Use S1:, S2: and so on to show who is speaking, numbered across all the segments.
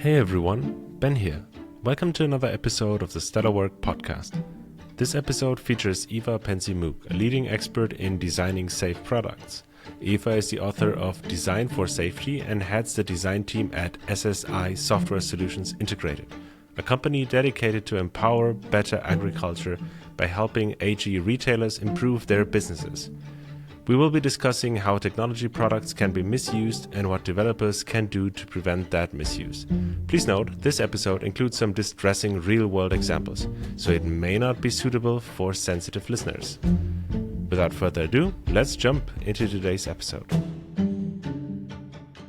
S1: Hey everyone, Ben here. Welcome to another episode of the Stellar Work podcast. This episode features Eva PenzeyMoog, a leading expert in designing safe products. Eva is the author of Design for Safety and heads the design team at SSI Software Solutions Integrated, a company dedicated to empower better agriculture by helping AG retailers improve their businesses. We will be discussing how technology products can be misused and what developers can do to prevent that misuse. Please note, this episode includes some distressing real-world examples, so it may not be suitable for sensitive listeners. Without further ado, let's jump into today's episode.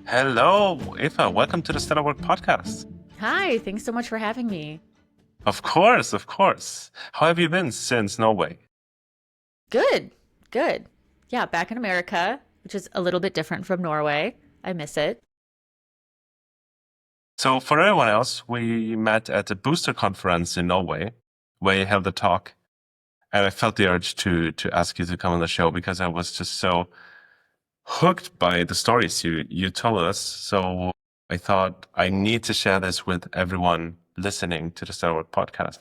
S1: Hello, Eva. Welcome to the Stellar Work podcast.
S2: Hi, thanks so much for having me.
S1: Of course. How have you been since Norway?
S2: Good. Yeah, back in America, which is a little bit different from Norway. I miss it.
S1: So for everyone else, we met at a booster conference in Norway where you held a talk. And I felt the urge to ask you to come on the show because I was just so hooked by the stories you told us. So I thought I need to share this with everyone listening to the Stellar Work podcast.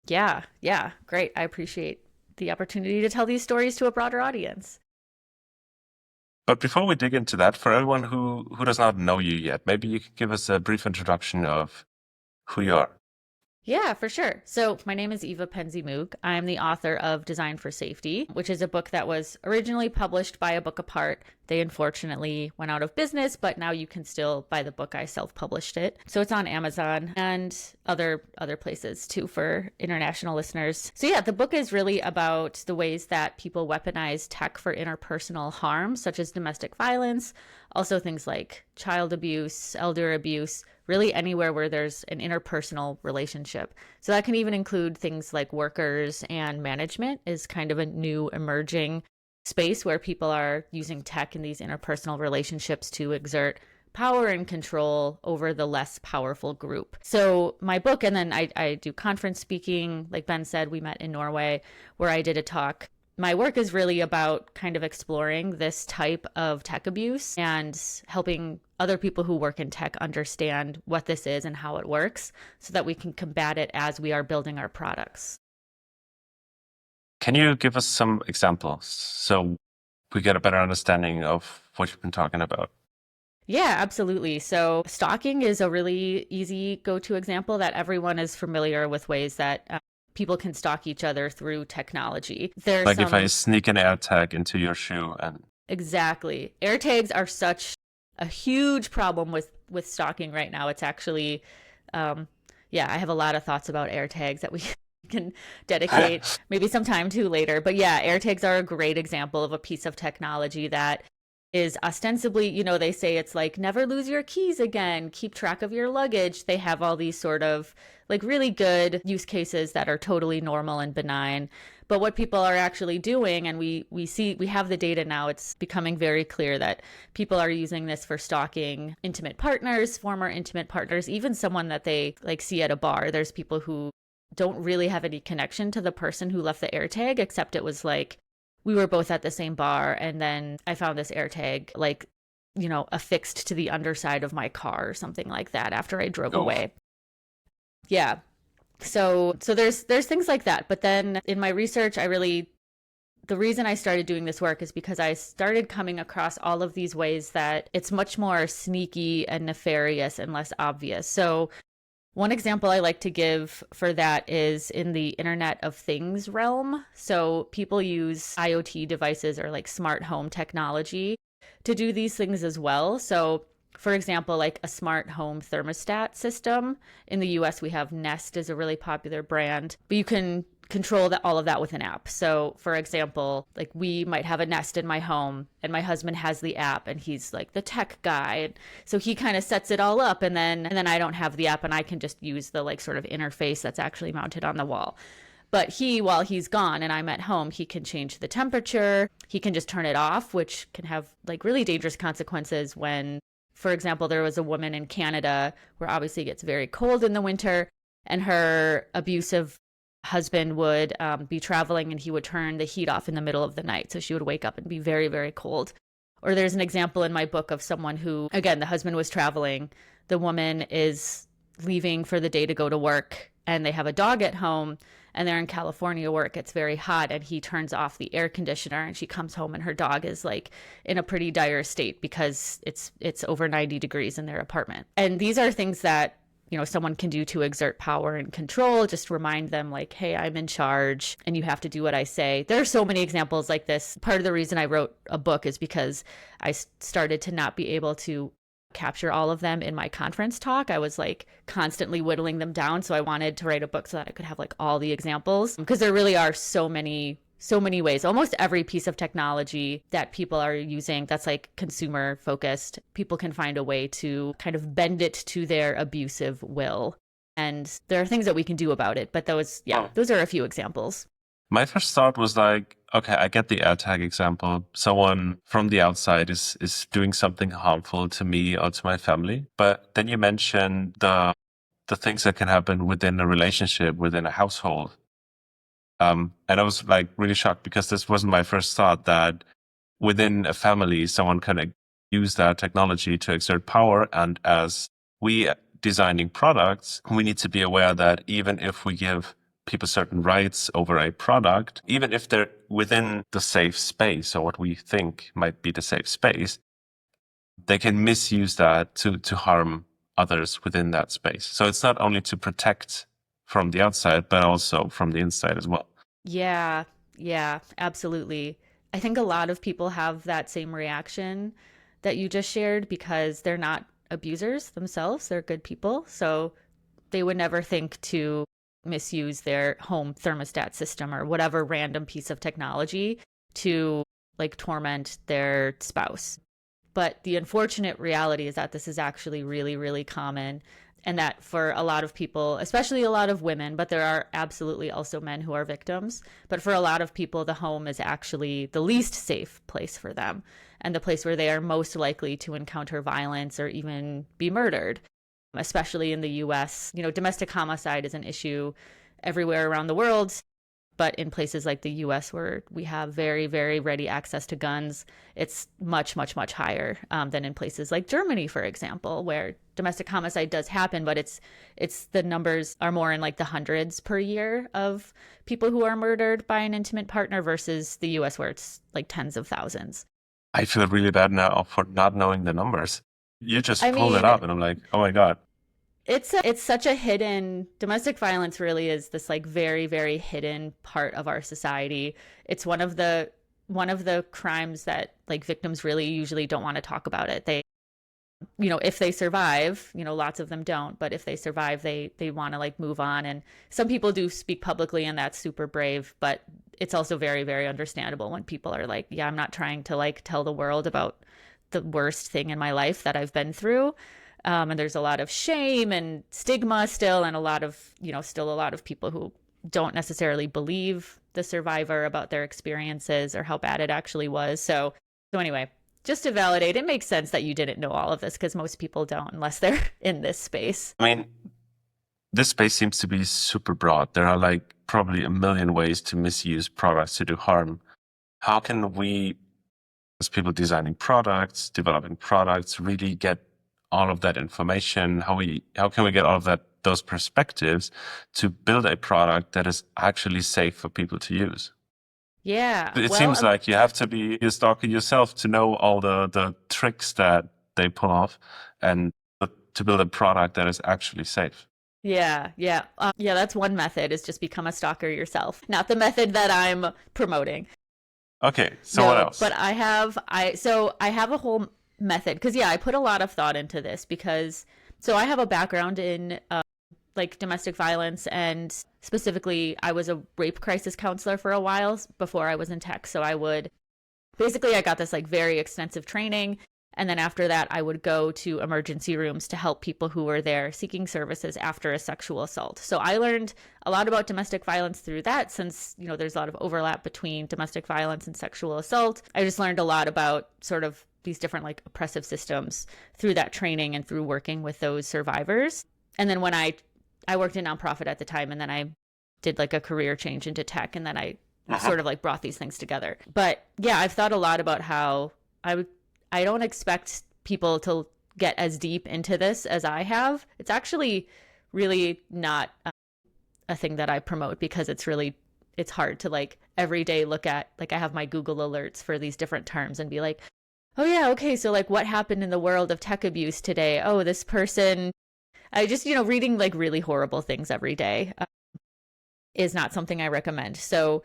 S2: Yeah, great. I appreciate the opportunity to tell these stories to a broader audience.
S1: But before we dig into that, for everyone who does not know you yet, maybe you could give us a brief introduction of who you are.
S2: Yeah, for sure. So my name is Eva PenzeyMoog. I'm the author of Design for Safety, which is a book that was originally published by A Book Apart. They unfortunately went out of business, but now you can still buy the book. I self-published it. So it's on Amazon and other places too for international listeners. So yeah, the book is really about the ways that people weaponize tech for interpersonal harm, such as domestic violence, also things like child abuse, elder abuse, really anywhere where there's an interpersonal relationship. So that can even include things like workers, and management is kind of a new emerging space where people are using tech in these interpersonal relationships to exert power and control over the less powerful group. So my book, and then I do conference speaking, like Ben said, we met in Norway where I did a talk. My work is really about kind of exploring this type of tech abuse and helping other people who work in tech understand what this is and how it works so that we can combat it as we are building our products.
S1: Can you give us some examples so we get a better understanding of what you've been talking about?
S2: Yeah, absolutely. So stalking is a really easy go-to example that everyone is familiar with ways that people can stalk each other through technology.
S1: If I sneak an AirTag into your shoe and...
S2: Exactly. AirTags are such a huge problem with stalking right now. It's actually, I have a lot of thoughts about AirTags that we can dedicate maybe some time to later. But yeah, AirTags are a great example of a piece of technology that is ostensibly, they say it's like never lose your keys again, keep track of your luggage. They have all these sort of like really good use cases that are totally normal and benign. But what people are actually doing, and we have the data now, it's becoming very clear that people are using this for stalking intimate partners, former intimate partners, even someone that they like see at a bar. There's people who don't really have any connection to the person who left the AirTag, except it was like, we were both at the same bar, and then I found this AirTag, affixed to the underside of my car or something like that after I drove away. Yeah. So there's things like that. But then in my research, the reason I started doing this work is because I started coming across all of these ways that it's much more sneaky and nefarious and less obvious. So one example I like to give for that is in the Internet of Things realm. So people use IoT devices or like smart home technology to do these things as well. So for example, like a smart home thermostat system. In the US, we have Nest is a really popular brand, but you can control all of that with an app. So for example, like we might have a Nest in my home and my husband has the app and he's like the tech guy. And so he kind of sets it all up and then I don't have the app and I can just use the like sort of interface that's actually mounted on the wall. But while he's gone and I'm at home, he can change the temperature. He can just turn it off, which can have like really dangerous consequences when, for example, there was a woman in Canada where obviously it gets very cold in the winter and her abusive husband would be traveling and he would turn the heat off in the middle of the night. So she would wake up and be very, very cold. Or there's an example in my book of someone who, again, the husband was traveling, the woman is leaving for the day to go to work, and they have a dog at home, and they're in California where it gets very hot, and he turns off the air conditioner, and she comes home and her dog is like in a pretty dire state because it's over 90 degrees in their apartment. And these are things that, you know, someone can do to exert power and control. Just remind them like, hey, I'm in charge and you have to do what I say. There are so many examples like this. Part of the reason I wrote a book is because I started to not be able to capture all of them in my conference talk. I was like constantly whittling them down. So I wanted to write a book so that I could have like all the examples, because there really are so many ways. Almost every piece of technology that people are using that's like consumer focused, people can find a way to kind of bend it to their abusive will. And there are things that we can do about it. But those are a few examples.
S1: My first thought was like, okay, I get the AirTag example. Someone from the outside is doing something harmful to me or to my family. But then you mentioned the things that can happen within a relationship, within a household. And I was like really shocked because this wasn't my first thought, that within a family, someone can use that technology to exert power. And as we designing products, we need to be aware that even if we give people certain rights over a product, even if they're within the safe space or what we think might be the safe space, they can misuse that to harm others within that space. So it's not only to protect from the outside, but also from the inside as well.
S2: Yeah, absolutely. I think a lot of people have that same reaction that you just shared because they're not abusers themselves. They're good people. So they would never think to misuse their home thermostat system or whatever random piece of technology to like torment their spouse. But the unfortunate reality is that this is actually really, really common. And that for a lot of people, especially a lot of women, but there are absolutely also men who are victims. But for a lot of people, the home is actually the least safe place for them and the place where they are most likely to encounter violence or even be murdered. Especially in the US, you know, domestic homicide is an issue everywhere around the world. But in places like the US, where we have very, very ready access to guns, it's much, much, much higher than in places like Germany, for example, where domestic homicide does happen, but it's the numbers are more in like the hundreds per year of people who are murdered by an intimate partner versus the US, where it's like tens of thousands.
S1: I feel really bad now for not knowing the numbers. You just pulled it
S2: mean,
S1: up and I'm like, oh my God.
S2: It's such a hidden, domestic violence really is this like very, very hidden part of our society. It's one of the crimes that like victims really usually don't want to talk about it. They, you know, if they survive, you know, lots of them don't, but if they survive, they want to like move on. And some people do speak publicly and that's super brave, but it's also very, very understandable when people are like, yeah, I'm not trying to like tell the world about the worst thing in my life that I've been through. And there's a lot of shame and stigma still, and a lot of, you know, still a lot of people who don't necessarily believe the survivor about their experiences or how bad it actually was. So anyway, just to validate, it makes sense that you didn't know all of this because most people don't unless they're in this space.
S1: I mean, this space seems to be super broad. There are like probably a million ways to misuse products to do harm. How can we, as people designing products, developing products, really get all of that information? How can we get all of those perspectives to build a product that is actually safe for people to use?
S2: Yeah.
S1: It seems like you have to be a stalker yourself to know all the tricks that they pull off and to build a product that is actually safe.
S2: Yeah. That's one method, is just become a stalker yourself. Not the method that I'm promoting.
S1: Okay. So what else?
S2: But I have a whole method because I put a lot of thought into this because I have a background in like domestic violence, and specifically I was a rape crisis counselor for a while before I was in tech. So I got this like very extensive training, and then after that I would go to emergency rooms to help people who were there seeking services after a sexual assault. So I learned a lot about domestic violence through that, since, you know, there's a lot of overlap between domestic violence and sexual assault. I just learned a lot about sort of these different like oppressive systems through that training and through working with those survivors. And then when I worked in nonprofit at the time, and then I did like a career change into tech, and then I sort of like brought these things together. But yeah, I've thought a lot about how I would I don't expect people to get as deep into this as I have. It's actually really not a thing that I promote because it's hard to like every day look at, like, I have my Google alerts for these different terms and be like, oh yeah, okay, so like what happened in the world of tech abuse today? Oh, this person, I just, reading like really horrible things every day is not something I recommend. So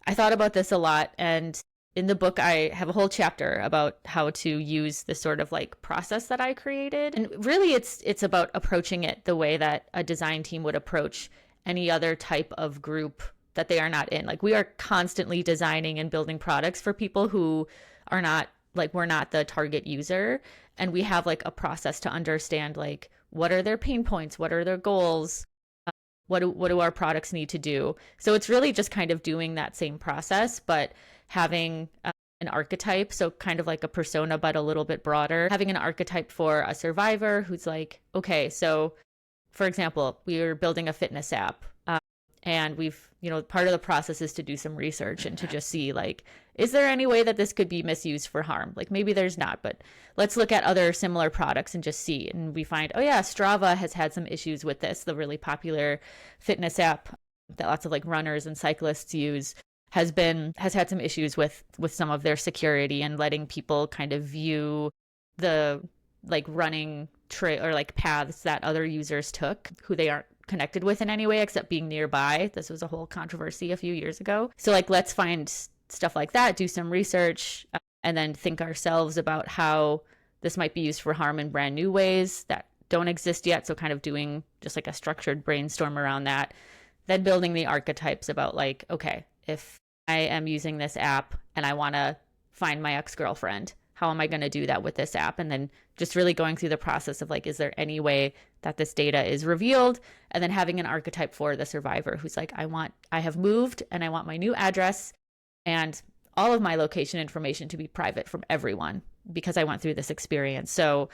S2: I thought about this a lot, and in the book I have a whole chapter about how to use the sort of like process that I created. And really it's about approaching it the way that a design team would approach any other type of group that they are not in. Like, we are constantly designing and building products for people who are not, like, we're not the target user, and we have like a process to understand like what are their pain points, what are their goals, what do our products need to do. So it's really just kind of doing that same process, but having an archetype, so kind of like a persona, but a little bit broader. Having an archetype for a survivor who's like, okay, so for example, we are building a fitness app, and we've, part of the process is to do some research and to just see like, is there any way that this could be misused for harm? Like, maybe there's not, but let's look at other similar products and just see. And we find, oh yeah, Strava has had some issues with this, the really popular fitness app that lots of like runners and cyclists use. Has had some issues with some of their security and letting people kind of view the like running trail or like paths that other users took who they aren't connected with in any way except being nearby. This was a whole controversy a few years ago. So like, let's find stuff like that, do some research, and then think ourselves about how this might be used for harm in brand new ways that don't exist yet. So kind of doing just like a structured brainstorm around that, then building the archetypes about like, okay, if I am using this app and I want to find my ex-girlfriend, how am I going to do that with this app? And then just really going through the process of like, is there any way that this data is revealed? And then having an archetype for the survivor who's like, I have moved and I want my new address and all of my location information to be private from everyone because I went through this experience. So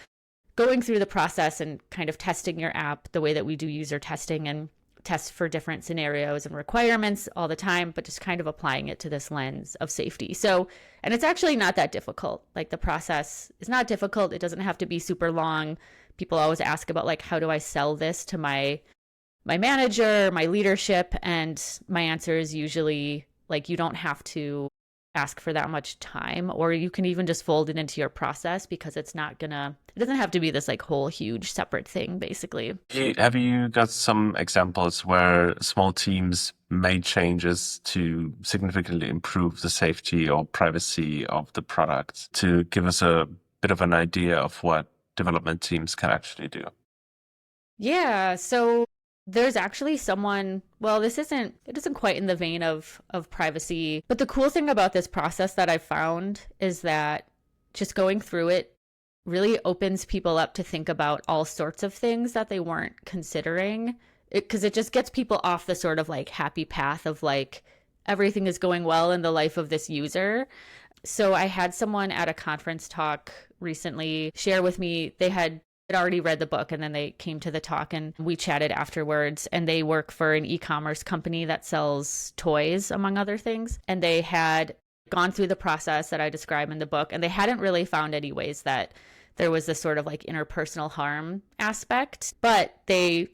S2: going through the process and kind of testing your app the way that we do user testing and test for different scenarios and requirements all the time, but just kind of applying it to this lens of safety. So, and it's actually not that difficult. Like, the process is not difficult. It doesn't have to be super long. People always ask about like, how do I sell this to my manager, my leadership? And my answer is usually like, you don't have to ask for that much time, or you can even just fold it into your process because it doesn't have to be this like whole huge separate thing, basically.
S1: Have you got some examples where small teams made changes to significantly improve the safety or privacy of the product, to give us a bit of an idea of what development teams can actually do?
S2: Yeah, so there's actually someone, well, it isn't quite in the vein of privacy, but the cool thing about this process that I found is that just going through it really opens people up to think about all sorts of things that they weren't considering, because it just gets people off the sort of like happy path of like, everything is going well in the life of this user. So I had someone at a conference talk recently share with me, they had already read the book and then they came to the talk and we chatted afterwards, and they work for an e-commerce company that sells toys, among other things. And they had gone through the process that I describe in the book, and they hadn't really found any ways that there was this sort of like interpersonal harm aspect. But they,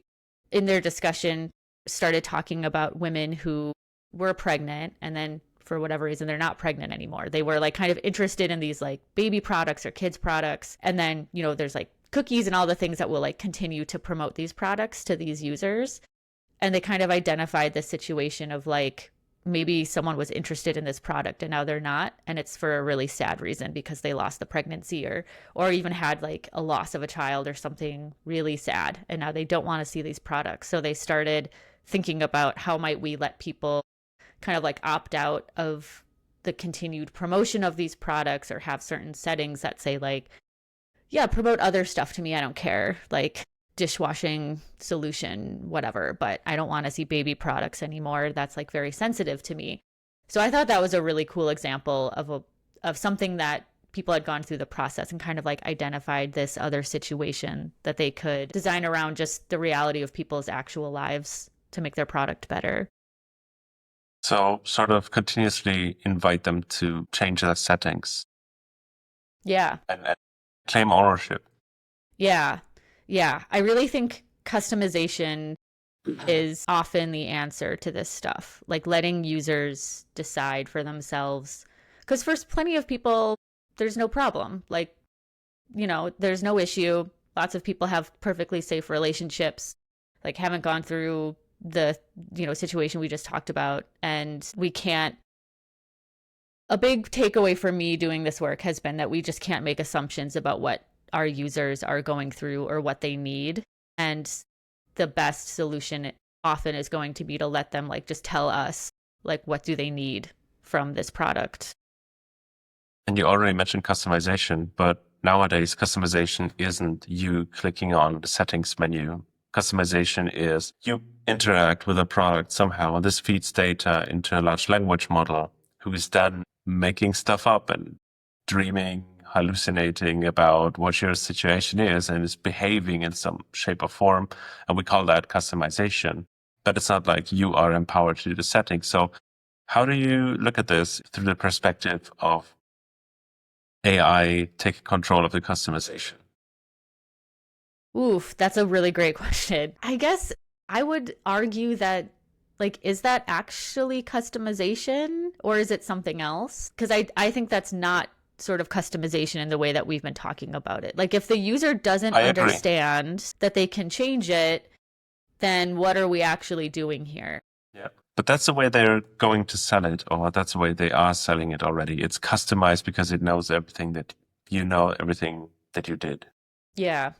S2: in their discussion, started talking about women who were pregnant and then for whatever reason they're not pregnant anymore. They were like kind of interested in these like baby products or kids products. And then, there's like cookies and all the things that will like continue to promote these products to these users. And they kind of identified the situation of like, maybe someone was interested in this product and now they're not, and it's for a really sad reason because they lost the pregnancy or even had like a loss of a child or something really sad, and now they don't want to see these products. So they started thinking about how might we let people kind of like opt out of the continued promotion of these products, or have certain settings that say like, yeah, promote other stuff to me, I don't care, like dishwashing solution, whatever, but I don't want to see baby products anymore. That's like very sensitive to me. So I thought that was a really cool example of something that people had gone through the process and kind of like identified this other situation that they could design around just the reality of people's actual lives to make their product better.
S1: So sort of continuously invite them to change their settings.
S2: Yeah.
S1: and claim ownership.
S2: Yeah. Yeah. I really think customization is often the answer to this stuff, like letting users decide for themselves. Because for plenty of people, there's no problem. Like, there's no issue. Lots of people have perfectly safe relationships, like haven't gone through the, situation we just talked about. And we can't, a big takeaway for me doing this work has been that we just can't make assumptions about what our users are going through or what they need. And the best solution often is going to be to let them like just tell us like what do they need from this product.
S1: And you already mentioned customization, but nowadays customization isn't you clicking on the settings menu. Customization is you interact with a product somehow, and this feeds data into a large language model who is then making stuff up and dreaming, hallucinating about what your situation is and is behaving in some shape or form. And we call that customization. But it's not like you are empowered to do the settings. So how do you look at this through the perspective of AI taking control of the customization?
S2: Oof, that's a really great question. I guess I would argue that, like, is that actually customization or is it something else? Because I think that's not sort of customization in the way that we've been talking about it. Like, if the user doesn't
S1: I agree.
S2: understand that they can change it, then what are we actually doing here?
S1: Yeah. But that's the way they're going to sell it, or that's the way they are selling it already. It's customized because it knows everything that you know, everything that you did.
S2: Yeah.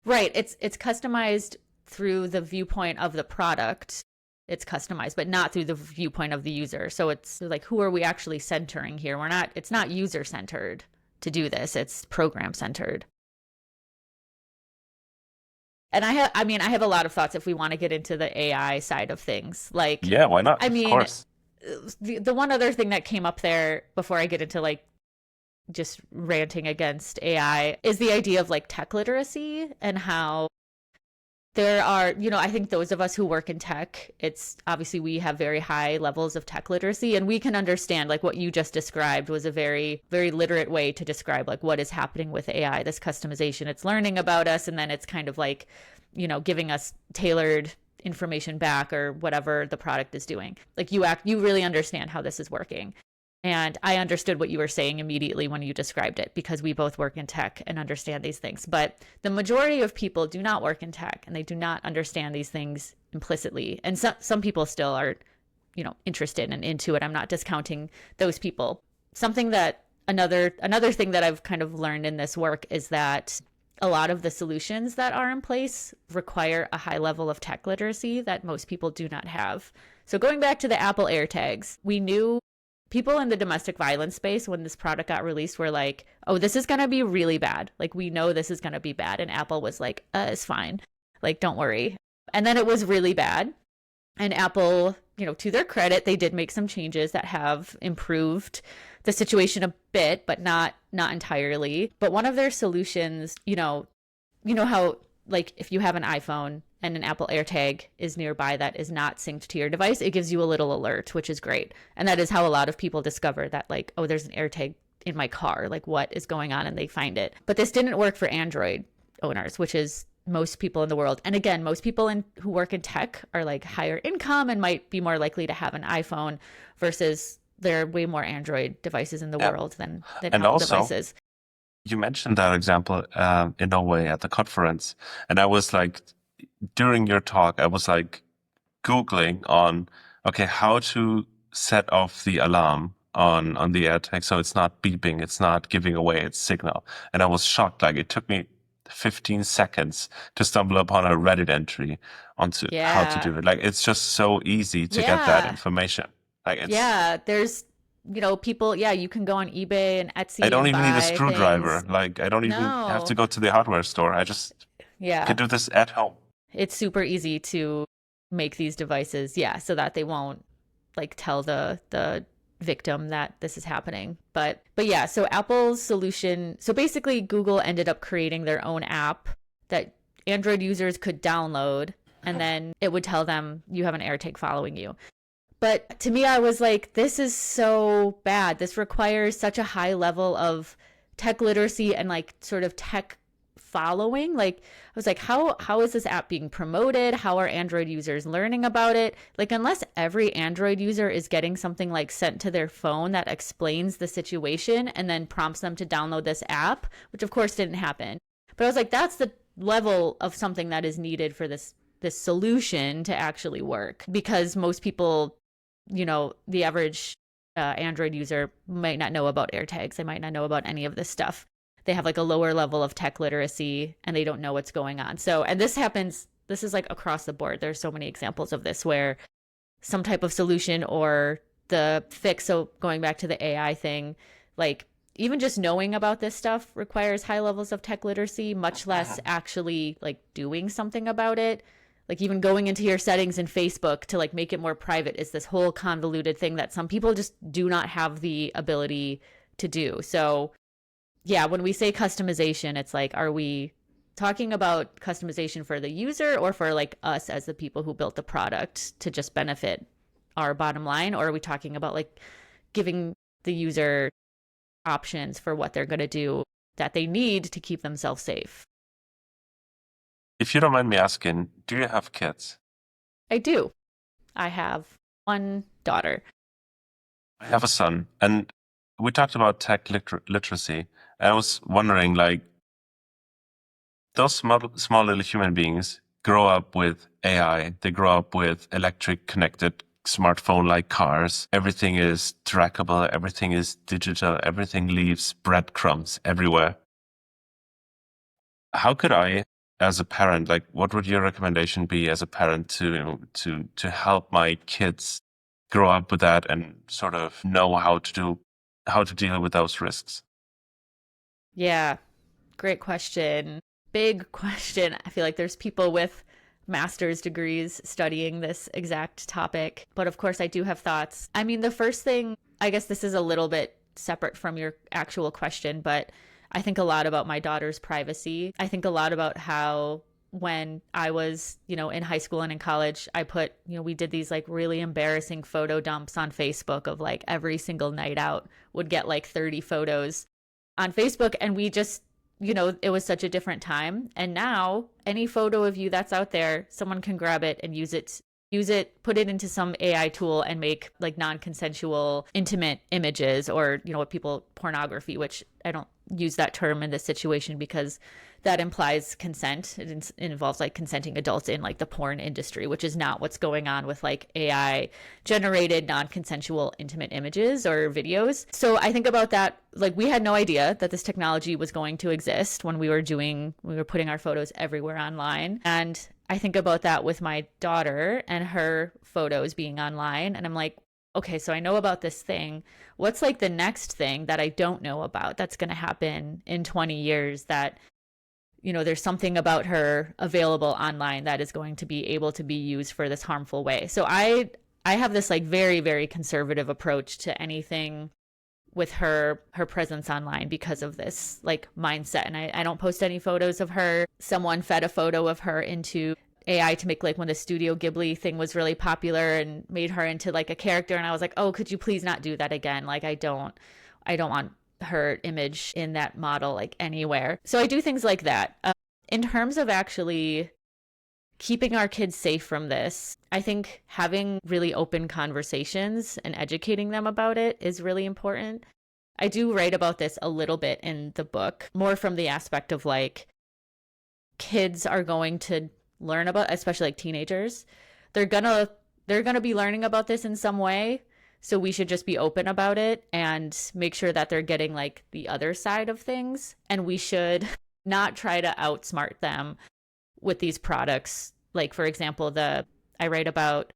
S2: Right. It's customized through the viewpoint of the product. It's customized, but not through the viewpoint of the user. So it's like, who are we actually centering here? It's not user centered to do this. It's program centered. And I have a lot of thoughts if we want to get into the AI side of things. Like,
S1: Yeah, why not?
S2: I mean,
S1: of course.
S2: The one other thing that came up there before I get into like just ranting against AI is the idea of like tech literacy and how there are, I think those of us who work in tech, it's obviously we have very high levels of tech literacy and we can understand like what you just described was a very, very literate way to describe like what is happening with AI, this customization. It's learning about us and then it's kind of like, giving us tailored information back or whatever the product is doing. Like you really understand how this is working. And I understood what you were saying immediately when you described it because we both work in tech and understand these things. But the majority of people do not work in tech and they do not understand these things implicitly. And some people still are, interested and into it. I'm not discounting those people. Something that another thing that I've kind of learned in this work is that a lot of the solutions that are in place require a high level of tech literacy that most people do not have. So going back to the Apple AirTags, we knew people in the domestic violence space when this product got released were like, oh, this is going to be really bad. Like, we know this is going to be bad. And Apple was like, it's fine. Like, don't worry. And then it was really bad. And Apple, to their credit, they did make some changes that have improved the situation a bit, but not entirely. But one of their solutions, how like if you have an iPhone and an Apple AirTag is nearby that is not synced to your device, it gives you a little alert, which is great. And that is how a lot of people discover that like, oh, there's an AirTag in my car. Like, what is going on? And they find it. But this didn't work for Android owners, which is most people in the world. And again, most people who work in tech are like higher income and might be more likely to have an iPhone versus there are way more Android devices in the world than Apple
S1: also,
S2: devices.
S1: You mentioned that example in Norway at the conference. And I was like, during your talk, I was like Googling on, okay, how to set off the alarm on the AirTag so it's not beeping, it's not giving away its signal. And I was shocked. Like, it took me 15 seconds to stumble upon a Reddit entry onto how to do it. Like, it's just so easy to get that information. Like, it's,
S2: there's people, you can go on eBay and Etsy.
S1: I don't
S2: and
S1: even need a
S2: buy
S1: screwdriver.
S2: things.
S1: Like, I don't even have to go to the hardware store. I just can do this at home.
S2: It's super easy to make these devices, so that they won't like tell the victim that this is happening. But yeah, so Apple's solution, so basically Google ended up creating their own app that Android users could download, and then it would tell them you have an AirTag following you. But to me, I was like, this is so bad. This requires such a high level of tech literacy and like sort of tech following. Like I was like, how is this app being promoted? How are Android users learning about it? Like unless every Android user is getting something like sent to their phone that explains the situation and then prompts them to download this app, which of course didn't happen. But I was like, that's the level of something that is needed for this solution to actually work, because most people, the average Android user might not know about AirTags. They might not know about any of this stuff. They have like a lower level of tech literacy and they don't know what's going on. So, and this is like across the board. There's so many examples of this where some type of solution or the fix. So going back to the AI thing, like even just knowing about this stuff requires high levels of tech literacy, much less actually like doing something about it. Like even going into your settings in Facebook to like make it more private is this whole convoluted thing that some people just do not have the ability to do. So yeah, when we say customization, it's like, are we talking about customization for the user or for like us as the people who built the product to just benefit our bottom line? Or are we talking about like giving the user options for what they're going to do that they need to keep themselves safe?
S1: If you don't mind me asking, do you have kids?
S2: I do. I have one daughter.
S1: I have a son, and we talked about tech literacy. And I was wondering, like, those small little human beings grow up with AI. They grow up with electric connected smartphone-like cars. Everything is trackable. Everything is digital. Everything leaves breadcrumbs everywhere. How could I, as a parent, like, what would your recommendation be as a parent to help my kids grow up with that and sort of know how to deal with those risks?
S2: Yeah, great question. Big question. I feel like there's people with master's degrees studying this exact topic. But of course, I do have thoughts. I mean, the first thing, I guess this is a little bit separate from your actual question, but I think a lot about my daughter's privacy. I think a lot about how when I was, in high school and in college, I put, we did these like really embarrassing photo dumps on Facebook of like every single night out would get like 30 photos on Facebook. And we just, it was such a different time. And now any photo of you that's out there, someone can grab it and use it, put it into some AI tool and make like non-consensual intimate images or, pornography, which I don't use that term in this situation because that implies consent. It involves like consenting adults in like the porn industry, which is not what's going on with like AI generated non-consensual intimate images or videos. So I think about that. Like we had no idea that this technology was going to exist when we were putting our photos everywhere online. And I think about that with my daughter and her photos being online. And I'm like, okay, so I know about this thing. What's like the next thing that I don't know about that's going to happen in 20 years that, there's something about her available online that is going to be able to be used for this harmful way. So I have this like very, very conservative approach to anything with her presence online because of this like mindset. And I don't post any photos of her. Someone fed a photo of her into AI to make like when the Studio Ghibli thing was really popular and made her into like a character. And I was like, oh, could you please not do that again? Like I don't want her image in that model like anywhere. So I do things like that. In terms of actually keeping our kids safe from this, I think having really open conversations and educating them about it is really important. I do write about this a little bit in the book, more from the aspect of like kids are going to learn about, especially like teenagers, they're gonna be learning about this in some way. So we should just be open about it and make sure that they're getting like the other side of things. And we should not try to outsmart them with these products. Like, for example, I write about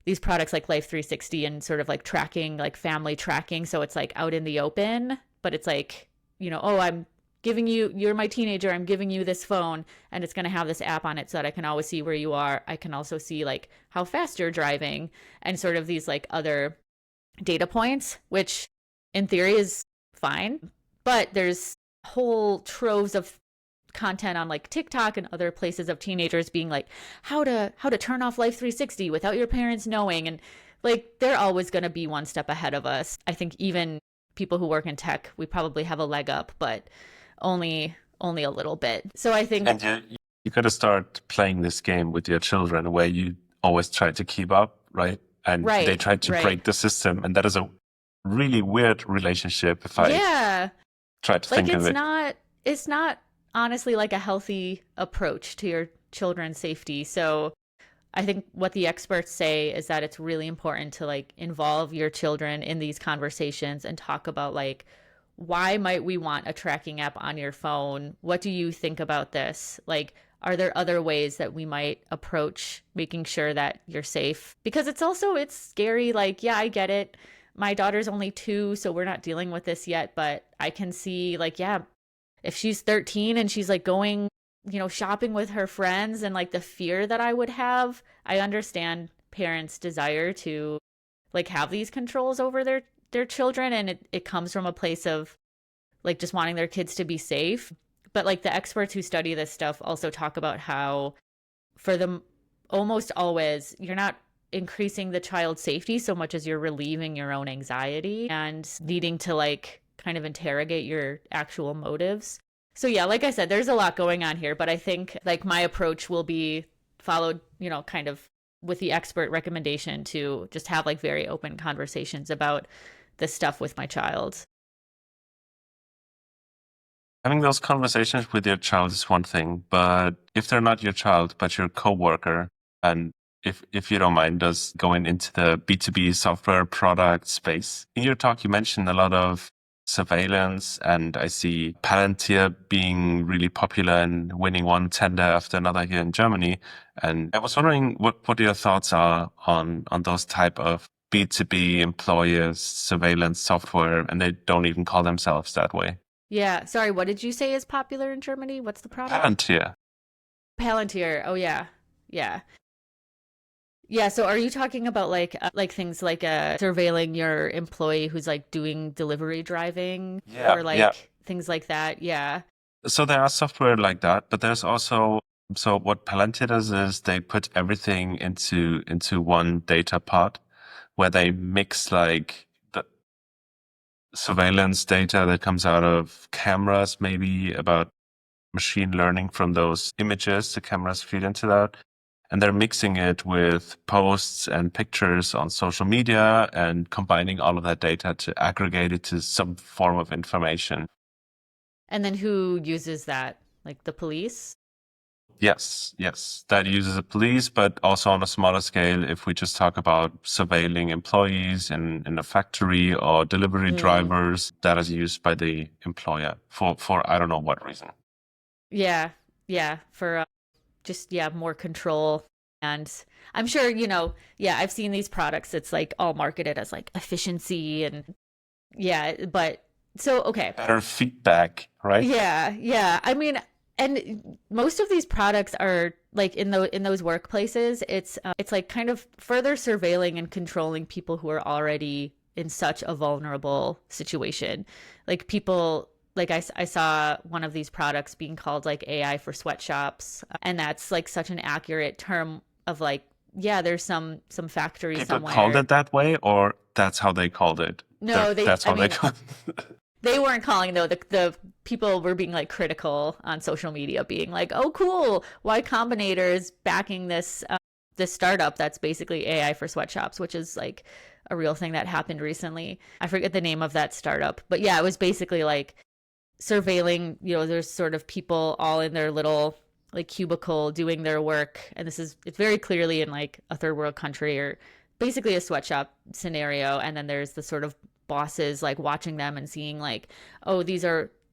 S2: these products like Life 360 and sort of like tracking, like family tracking. So it's like out in the open, but it's like, oh, I'm giving you're my teenager, I'm giving you this phone and it's going to have this app on it so that I can always see where you are. I can also see like how fast you're driving and sort of these like other data points, which in theory is fine, but there's whole troves of content on like TikTok and other places of teenagers being like how to turn off Life 360 without your parents knowing. And like they're always going to be one step ahead of us. I think even people who work in tech, we probably have a leg up, but only a little bit. So I think,
S1: And you got to start playing this game with your children where you always try to keep up, right? And they try to break the system, and that is a really weird relationship if I try to think of it.
S2: It's not honestly like a healthy approach to your children's safety. So I think what the experts say is that it's really important to like involve your children in these conversations and talk about like, why might we want a tracking app on your phone? What do you think about this? Like, are there other ways that we might approach making sure that you're safe? Because it's scary. Like, yeah, I get it. My daughter's only 2, so we're not dealing with this yet, but I can see like, yeah, if she's 13 and she's like going, shopping with her friends and like the fear that I would have, I understand parents' desire to like have these controls over their children. And it comes from a place of like just wanting their kids to be safe. But like the experts who study this stuff also talk about how for them, almost always, you're not increasing the child's safety so much as you're relieving your own anxiety and needing to like kind of interrogate your actual motives. So yeah, like I said, there's a lot going on here, but I think like my approach will be followed, kind of with the expert recommendation to just have like very open conversations about this stuff with my child.
S1: Having those conversations with your child is one thing, but if they're not your child, but your coworker, and if you don't mind us going into the B2B software product space, in your talk, you mentioned a lot of surveillance, and I see Palantir being really popular and winning one tender after another here in Germany. And I was wondering what your thoughts are on those type of B2B employers surveillance software, and they don't even call themselves that way.
S2: Yeah. Sorry, what did you say is popular in Germany? What's the product?
S1: Palantir.
S2: Palantir. Oh, yeah. Yeah. Yeah. So are you talking about like things like surveilling your employee who's like doing delivery driving or like things like that? Yeah.
S1: So there are software like that, but there's also, so what Palantir does is they put everything into one data pod where they mix like the surveillance data that comes out of cameras, maybe about machine learning from those images the cameras feed into that. And they're mixing it with posts and pictures on social media and combining all of that data to aggregate it to some form of information.
S2: And then who uses that? Like the police?
S1: Yes. That uses the police, but also on a smaller scale, if we just talk about surveilling employees in a factory or delivery drivers, that is used by the employer for I don't know what reason.
S2: Yeah. For just, more control. And I'm sure, I've seen these products. It's like all marketed as like efficiency and but so, okay.
S1: Better feedback, right?
S2: Yeah. I mean, and most of these products are like in those workplaces, it's like kind of further surveilling and controlling people who are already in such a vulnerable situation. Like people, like I saw one of these products being called like AI for sweatshops. And that's like such an accurate term of like, yeah, there's some factory
S1: people
S2: somewhere.
S1: Called it that way, or that's how they called it?
S2: No,
S1: that's how they called it.
S2: They weren't calling though. The people were being like critical on social media, being like, "Oh, cool! Y Combinator is backing this startup that's basically AI for sweatshops," which is like a real thing that happened recently. I forget the name of that startup, but yeah, it was basically like surveilling. There's sort of people all in their little like cubicle doing their work, and it's very clearly in like a third world country or basically a sweatshop scenario, and then there's the sort of bosses like watching them and seeing like, oh,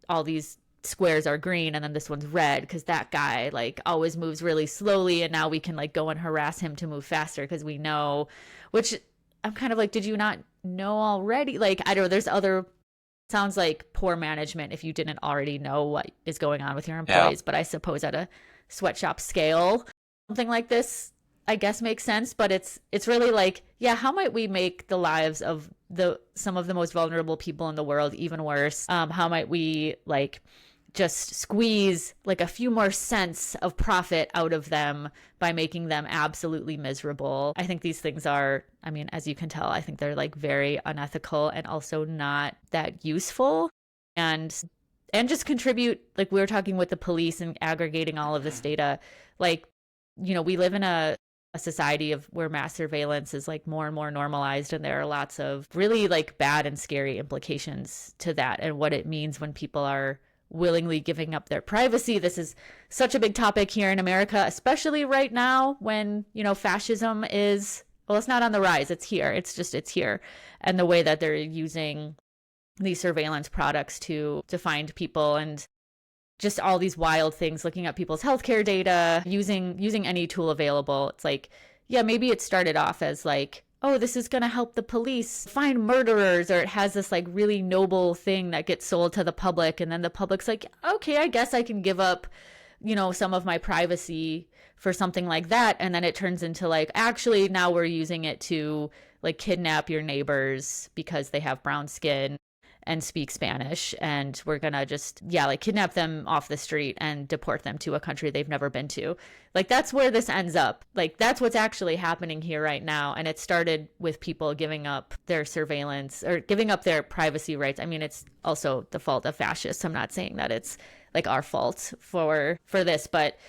S2: all these squares are green and then this one's red because that guy like always moves really slowly, and now we can like go and harass him to move faster because we know, which I'm kind of like, did you not know already? Like, I don't know, there's other, sounds like poor management if you didn't already know what is going on with your employees. But I suppose at a sweatshop scale, something like this I guess makes sense. But it's really like, how might we make the lives of some of the most vulnerable people in the world even worse? How might we like just squeeze like a few more cents of profit out of them by making them absolutely miserable. I think these things are, I mean, as you can tell, I think they're like very unethical and also not that useful. And just contribute, like we were talking with the police and aggregating all of this data, like, we live in a society of where mass surveillance is like more and more normalized, and there are lots of really like bad and scary implications to that and what it means when people are willingly giving up their privacy. This is such a big topic here in America, especially right now when, fascism is, well, it's not on the rise, it's here. It's here. And the way that they're using these surveillance products to find people, and just all these wild things, looking at people's healthcare data, using any tool available. It's like, yeah, maybe it started off as like, oh, this is going to help the police find murderers, or it has this like really noble thing that gets sold to the public. And then the public's like, okay, I guess I can give up, some of my privacy for something like that. And then it turns into like, actually, now we're using it to like kidnap your neighbors because they have brown skin and speak Spanish, and we're gonna just, like kidnap them off the street and deport them to a country they've never been to. Like that's where this ends up. Like that's what's actually happening here right now. And it started with people giving up their surveillance or giving up their privacy rights. I mean, it's also the fault of fascists. I'm not saying that it's like our fault for this, but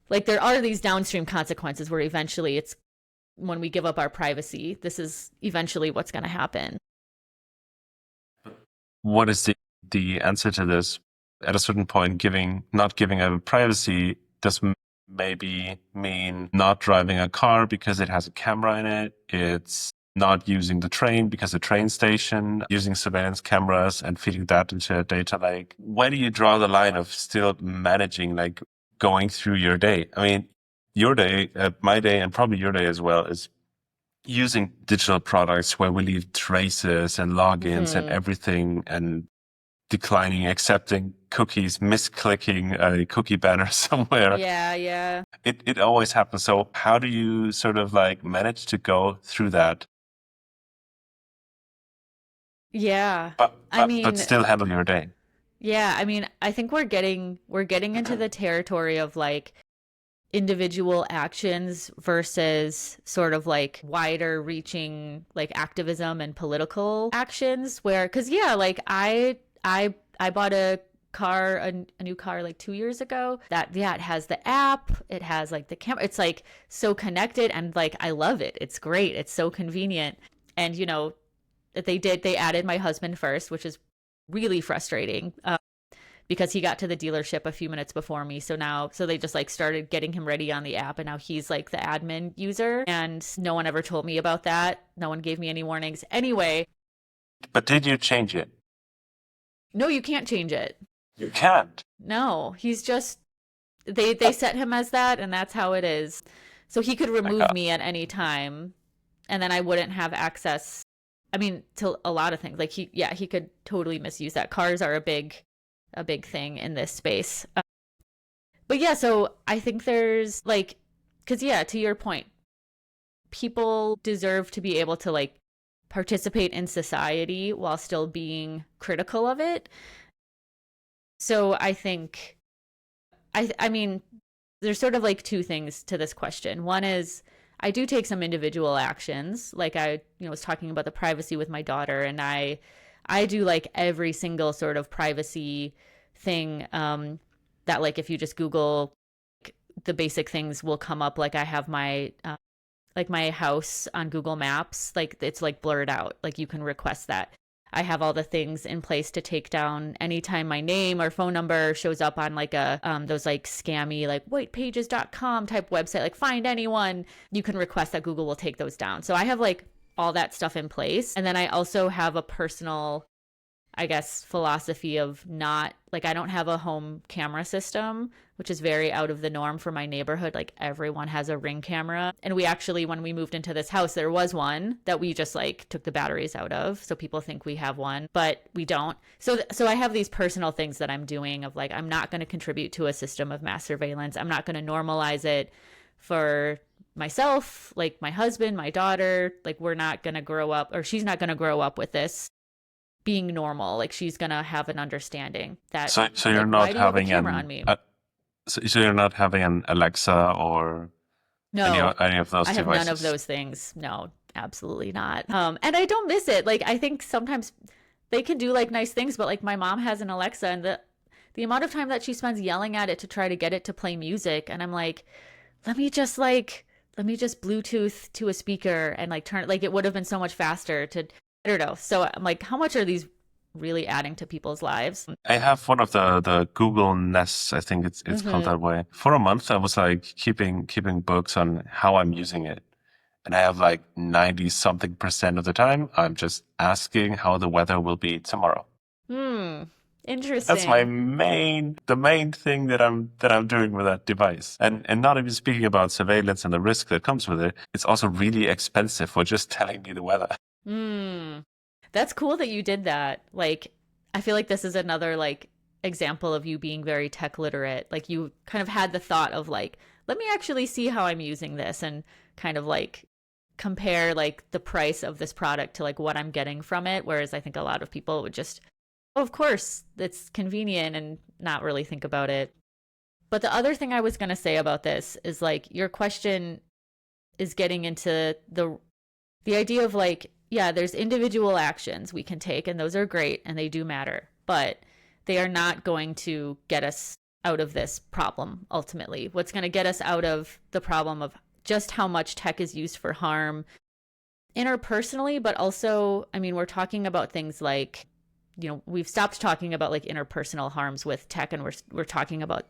S2: like there are these downstream consequences where eventually it's, when we give up our privacy, this is eventually what's going to happen.
S1: What is the answer to this? At a certain point, not giving up privacy does maybe mean not driving a car because it has a camera in it. It's not using the train because the train station, using surveillance cameras and feeding that into a data lake. Where do you draw the line of still managing, like going through your day? I mean, your day, my day, and probably your day as well is using digital products where we leave traces and logins and everything, and declining, accepting cookies, misclicking a cookie banner somewhere.
S2: Yeah.
S1: It always happens. So how do you sort of like manage to go through that?
S2: Yeah.
S1: But still handle your day.
S2: Yeah. I mean, I think we're getting into the territory of like individual actions versus sort of like wider reaching like activism and political actions, where, cause like I bought a new car like 2 years ago that it has the app, it has like the camera, it's like so connected, and like I love it. It's great. It's so convenient. And they added my husband first, which is really frustrating. Because he got to the dealership a few minutes before me. So they just like started getting him ready on the app, and now he's like the admin user, and no one ever told me about that. No one gave me any warnings. Anyway.
S1: But did you change it?
S2: No, you can't change it.
S1: You can't?
S2: No, he's just, they set him as that, and that's how it is. So he could remove me at any time, and then I wouldn't have access, I mean, to a lot of things. Like he could totally misuse that. Cars are a big thing in this space. But yeah, so I think there's like, because to your point, people deserve to be able to like participate in society while still being critical of it. So I think, I mean, there's sort of like two things to this question. One is I do take some individual actions. Like I was talking about the privacy with my daughter, and I do like every single sort of privacy thing that like if you just Google, like, the basic things will come up. Like I have my my house on Google Maps, like it's like blurred out. Like you can request that. I have all the things in place to take down anytime my name or phone number shows up on like a those like scammy like whitepages.com type website, like find anyone. You can request that Google will take those down. So I have like all that stuff in place. And then I also have a personal, I guess, philosophy of not, like I don't have a home camera system, which is very out of the norm for my neighborhood. Like everyone has a Ring camera. And we actually, when we moved into this house, there was one that we just like took the batteries out of. So people think we have one, but we don't. So I have these personal things that I'm doing of like, I'm not going to contribute to a system of mass surveillance. I'm not going to normalize it for myself, like my husband, my daughter. Like we're not going to grow up, or she's not going to grow up with this. being normal. Like she's gonna have an understanding that
S1: So you're
S2: like, why
S1: not
S2: do you have a
S1: having
S2: camera on me?
S1: so you're not having an Alexa or
S2: No,
S1: any of those
S2: I have none of
S1: devices.
S2: those things. No, absolutely not. And I don't miss it. Like I think sometimes they can do like nice things, but like my mom has an Alexa, and the amount of time that she spends yelling at it to try to get it to play music, and I'm like, let me just like let me just Bluetooth to a speaker and like turn, like it would have been so much faster to, I don't know. So I'm like, how much are these really adding to people's lives?
S1: I have one of the Google Nests, I think it's called
S2: Mm-hmm.
S1: that way. For a month, I was like keeping books on how I'm using it. And I have like 90 something percent of the time, I'm just asking how the weather will be tomorrow.
S2: Hmm.
S1: That's my
S2: Interesting.
S1: the main thing that I'm doing with that device. And not even speaking about surveillance and the risk that comes with it, it's also really expensive for just telling me the weather.
S2: Hmm. That's cool that you did that. Like, I feel like this is another like example of you being very tech literate. Like you kind of had the thought of like, let me actually see how I'm using this and kind of like compare like the price of this product to like what I'm getting from it. Whereas I think a lot of people would just, oh, of course, it's convenient and not really think about it. But the other thing I was going to say about this is like your question is getting into the idea of like, yeah, there's individual actions we can take, and those are great and they do matter, but they are not going to get us out of this problem ultimately. What's going to get us out of the problem of just how much tech is used for harm interpersonally, but also, I mean, we're talking about things like, we've stopped talking about like interpersonal harms with tech, and we're talking about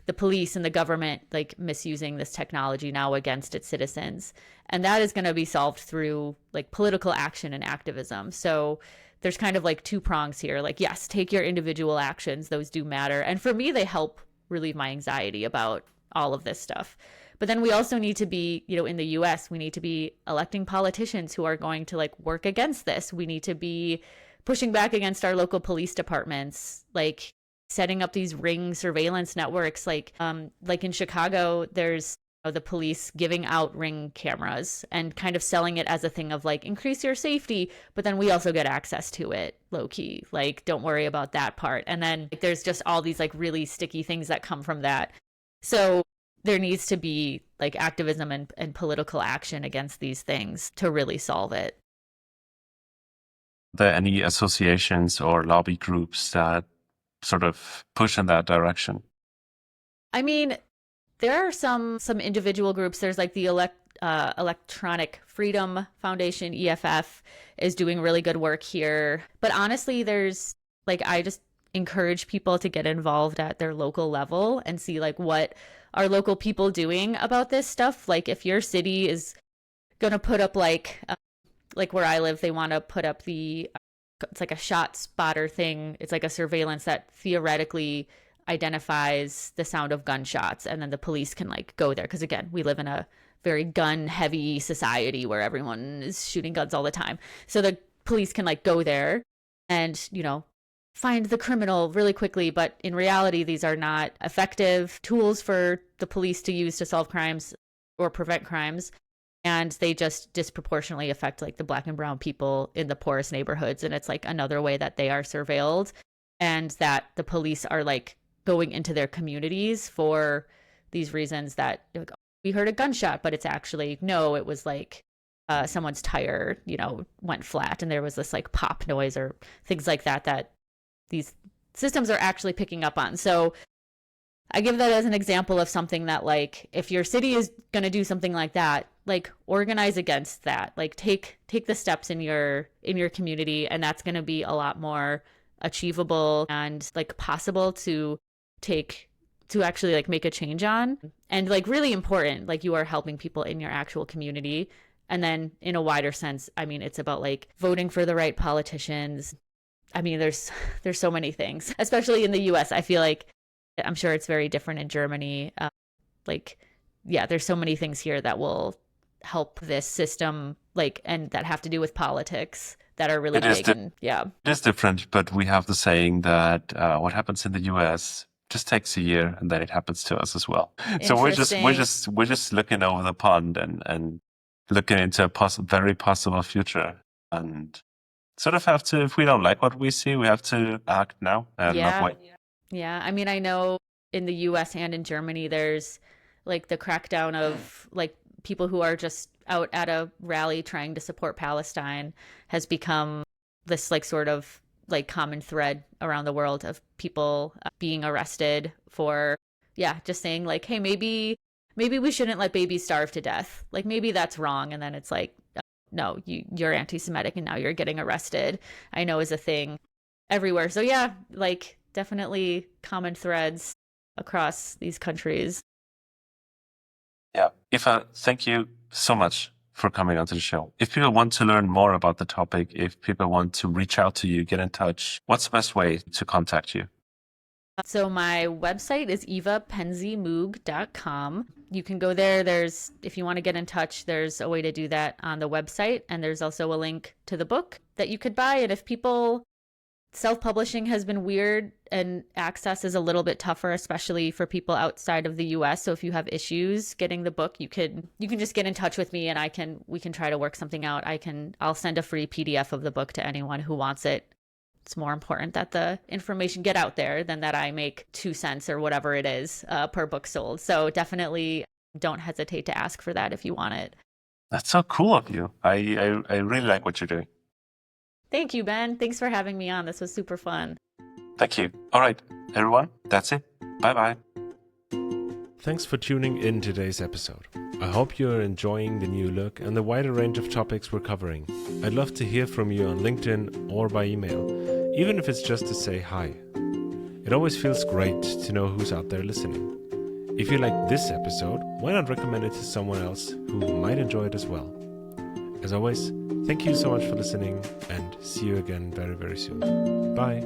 S2: the police and the government like misusing this technology now against its citizens. And that is going to be solved through like political action and activism. So there's kind of like two prongs here. Like, yes, take your individual actions, those do matter. And for me, they help relieve my anxiety about all of this stuff. But then we also need to be, in the US, we need to be electing politicians who are going to like work against this. We need to be pushing back against our local police departments, like setting up these ring surveillance networks. Like in Chicago, there's the police giving out ring cameras and kind of selling it as a thing of like increase your safety, but then we also get access to it low key. Like don't worry about that part. And then like, there's just all these like really sticky things that come from that. So there needs to be like activism and political action against these things to really solve it.
S1: Are there any associations or lobby groups that sort of push in that direction?
S2: I mean, there are some individual groups. There's like the Electronic Freedom Foundation, EFF, is doing really good work here. But honestly, there's like I just encourage people to get involved at their local level and see like what are local people doing about this stuff. Like if your city is gonna put up like where I live, they want to put up it's like a shot spotter thing. It's like a surveillance that theoretically identifies the sound of gunshots, and then the police can like go there because again, we live in a very gun heavy society where everyone is shooting guns all the time. So the police can like go there and, find the criminal really quickly, but in reality these are not effective tools for the police to use to solve crimes or prevent crimes, and they just disproportionately affect like the black and brown people in the poorest neighborhoods, and it's like another way that they are surveilled, and that the police are like going into their communities for these reasons that like, we heard a gunshot, but it's actually no, it was like someone's tire went flat and there was this like pop noise or things like that these systems are actually picking up on. So I give that as an example of something that like if your city is going to do something like that, like organize against that. Like take the steps in your community, and that's going to be a lot more achievable and like possible to actually like make a change on, and like really important. Like you are helping people in your actual community. And then in a wider sense, I mean, it's about like voting for the right politicians. I mean, there's so many things, especially in the US. I feel like I'm sure it's very different in Germany. Like, yeah, there's so many things here that will help this system, like, and that have to do with politics that are really
S1: It is
S2: big. And yeah,
S1: it is different, but we have the saying that what happens in the US just takes a year and then it happens to us as well. So
S2: interesting.
S1: we're just looking over the pond and looking into a very possible future. And sort of have to, if we don't like what we see, we have to act now and not wait.
S2: Yeah. I mean, I know in the US and in Germany, there's like the crackdown of like people who are just out at a rally trying to support Palestine has become this like sort of like common thread around the world of people being arrested for, just saying like, hey, maybe we shouldn't let babies starve to death. Like maybe that's wrong. And then it's like, no, you're anti-Semitic and now you're getting arrested. I know is a thing everywhere. So yeah, like definitely common threads across these countries.
S1: Yeah. Eva, thank you so much for coming onto the show. If people want to learn more about the topic, if people want to reach out to you, get in touch, what's the best way to contact you?
S2: So my website is evapenzeymoog.com. You can go there. If you want to get in touch, there's a way to do that on the website. And there's also a link to the book that you could buy. And if people, self-publishing has been weird and access is a little bit tougher, especially for people outside of the US. So if you have issues getting the book, you can just get in touch with me and we can try to work something out. I'll send a free PDF of the book to anyone who wants it. It's more important that the information get out there than that I make 2 cents or whatever it is per book sold. So definitely don't hesitate to ask for that if you want it.
S1: That's so cool of you. I really like what you're doing.
S2: Thank you, Ben. Thanks for having me on. This was super fun.
S1: Thank you. All right, everyone, that's it. Bye-bye. Thanks for tuning in today's episode. I hope you're enjoying the new look and the wider range of topics we're covering. I'd love to hear from you on LinkedIn or by email, even if it's just to say hi. It always feels great to know who's out there listening. If you like this episode, why not recommend it to someone else who might enjoy it as well? As always, thank you so much for listening and see you again very, very soon. Bye.